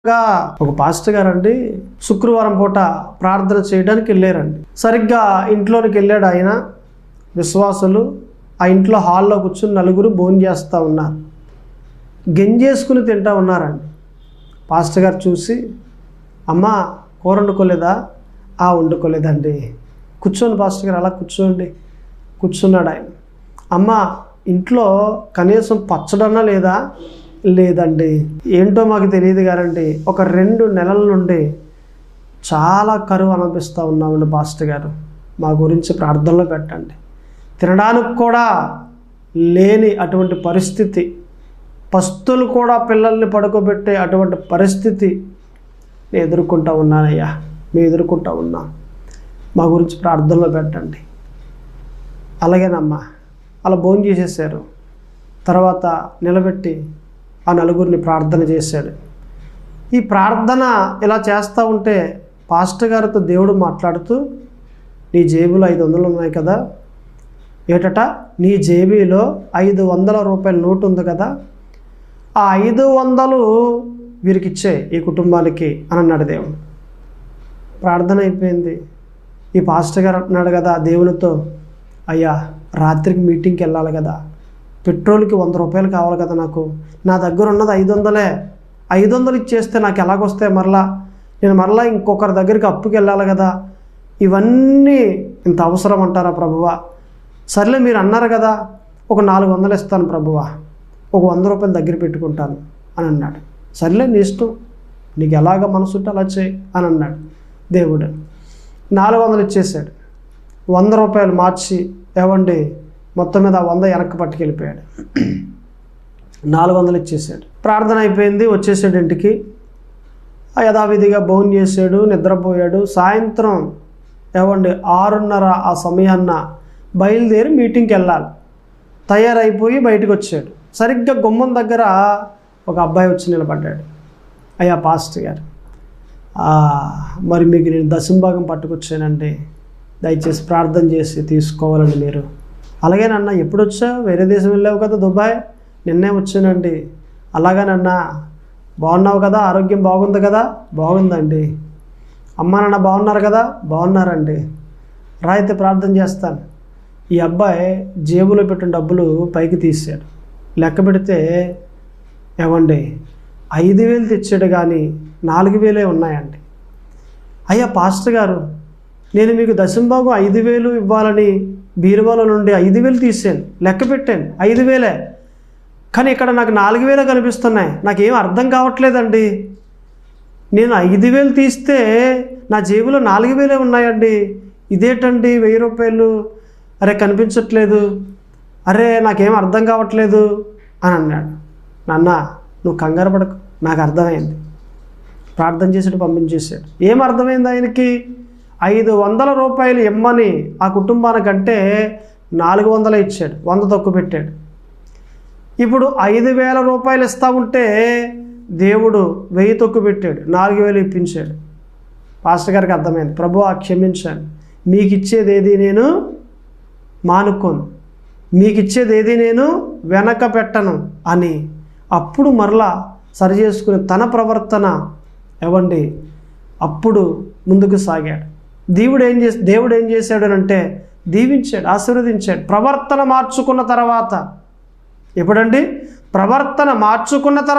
ఒక పాస్టర్ గారండి శుక్రవారం పూట ప్రార్థన చేయడానికి వెళ్ళారండి. సరిగ్గా ఇంట్లోనికి వెళ్ళాడు ఆయన. విశ్వాసులు ఆ ఇంట్లో హాల్లో కూర్చుని నలుగురు భోజనం చేస్తూ ఉన్నారు. గెంజేసుకుని తింటూ ఉన్నారండి. పాస్టర్ గారు చూసి, అమ్మా కూర వండుకోలేదా? వండుకోలేదండి. కూర్చోండి పాస్టర్ గారు, అలా కూర్చోండి. కూర్చున్నాడు ఆయన. అమ్మ ఇంట్లో కనీసం పచ్చడన్నా లేదా? లేదండి. ఏంటో మాకు తెలియదు గారండి, ఒక 2 నెలల నుండి చాలా కరువు అనిపిస్తూ ఉన్నామండి పాస్టర్ గారు, మా గురించి ప్రార్థనలో పెట్టండి. తినడానికి కూడా లేని అటువంటి పరిస్థితి, పస్తులు కూడా పిల్లల్ని పడుకోబెట్టే అటువంటి పరిస్థితి నేను ఎదుర్కొంటూ ఉన్నానయ్యా, మేము ఎదుర్కొంటూ ఉన్నాం, మా గురించి ప్రార్థనలో పెట్టండి. అలాగేనమ్మా. అలా భోజనం చేసేసారు. తర్వాత నిలబెట్టి ఆ నలుగురిని ప్రార్థన చేశాడు. ఈ ప్రార్థన ఇలా చేస్తూ ఉంటే పాస్టర్ గారితో దేవుడు మాట్లాడుతూ, నీ జేబులో 500 ఉన్నాయి కదా, ఏటట నీ జేబీలో 500 రూపాయల నోటు ఉంది కదా, ఆ 500 వీరికి ఇచ్చే ఈ కుటుంబానికి అని అన్నాడు దేవుడు. ప్రార్థన అయిపోయింది. ఈ పాస్టర్ గారు అంటున్నాడు కదా దేవునితో, అయ్యా రాత్రికి మీటింగ్కి వెళ్ళాలి కదా, పెట్రోల్కి 100 రూపాయలు కావాలి కదా, నా దగ్గర ఉన్నది 500. 500 ఇచ్చేస్తే నాకు ఎలాగొస్తాయి? నేను మరలా ఇంకొకరి దగ్గరికి అప్పుకి వెళ్ళాలి కదా, ఇవన్నీ ఇంత అవసరం అంటారా ప్రభువా? సర్లే మీరు అన్నారు కదా, ఒక 400 ఇస్తాను ప్రభువా, ఒక 100 రూపాయలు దగ్గర పెట్టుకుంటాను అని అన్నాడు. సర్లే నీ ఇష్టం, నీకు ఎలాగ మనసుంటే అలా చేయి అని అన్నాడు దేవుడు. 400 ఇచ్చేసాడు. 100 రూపాయలు మార్చి ఏవండి మొత్తం మీద 100 వెనక్కి పట్టుకెళ్ళిపోయాడు. 400 ఇచ్చేసాడు. ప్రార్థన అయిపోయింది, వచ్చేసాడు ఇంటికి. యథావిధిగా భోజనం చేశాడు, నిద్రపోయాడు. సాయంత్రం ఏవండి 6:30 ఆ సమయాన్న బయలుదేరి మీటింగ్కి వెళ్ళాలి. తయారైపోయి బయటకు వచ్చాడు. సరిగ్గా గుమ్మం దగ్గర ఒక అబ్బాయి వచ్చి నిలబడ్డాడు. అయ్యా పాస్టర్ గారు, మరి మీకు నేను దశంభాగం పట్టుకొచ్చానండి, దయచేసి ప్రార్థన చేసి తీసుకోవాలండి మీరు. అలాగేనన్నా, ఎప్పుడు వచ్చావు? వేరే దేశం వెళ్ళావు కదా దుబాయ్, నిన్నే వచ్చానండి. అలాగేనన్నా, బాగున్నావు కదా, ఆరోగ్యం బాగుంది కదా? బాగుందండి. అమ్మ నాన్న బాగున్నారు కదా? బాగున్నారండి. రాయితే ప్రార్థన చేస్తాను. ఈ అబ్బాయి జేబులో పెట్టిన డబ్బులు పైకి తీసాడు. లెక్క పెడితే ఏమండి 5,000 తెచ్చాడు కానీ 4,000 ఉన్నాయండి. అయ్యా పాస్టర్ గారు, నేను మీకు దశంభాగం 5,000 ఇవ్వాలని బీరువాల నుండి 5,000 తీసాను, లెక్క పెట్టాను 5,000, కానీ ఇక్కడ నాకు 4,000 కనిపిస్తున్నాయి. నాకేం అర్థం కావట్లేదండి. నేను 5,000 తీస్తే నా జేబులో 4,000 ఉన్నాయండి. ఇదేంటండి 1,000 రూపాయలు? అరే కనిపించట్లేదు, అరే నాకేం అర్థం కావట్లేదు అని అన్నాడు. నాన్న నువ్వు కంగారు పడకు, నాకు అర్థమైంది. ప్రార్థన చేసాడు, పంపించేశాడు. ఏం అర్థమైంది ఆయనకి? 500 రూపాయలు ఇమ్మని ఆ కుటుంబానికంటే 400 ఇచ్చాడు, 100 తక్కువ పెట్టాడు. ఇప్పుడు 5,000 రూపాయలు ఇస్తా ఉంటే దేవుడు 1000 తక్కువ పెట్టాడు, 4,000 ఇప్పించాడు. పాస్టర్ గారికి అర్థమైంది. ప్రభువా క్షమించాను, మీకు ఇచ్చేది ఏది నేను మానుకోను, మీకు ఇచ్చేది ఏది నేను వెనక పెట్టను అని అప్పుడు మరలా సరి చేసుకుని తన ప్రవర్తన ఏవండి అప్పుడు ముందుకు సాగాడు. దేవుడు ఏం చేశాడు అంటే దీవించాడు, ఆశీర్వదించాడు. ప్రవర్తన మార్చుకున్న తర్వాత, ఎప్పుడండి? ప్రవర్తన మార్చుకున్న తర్వాత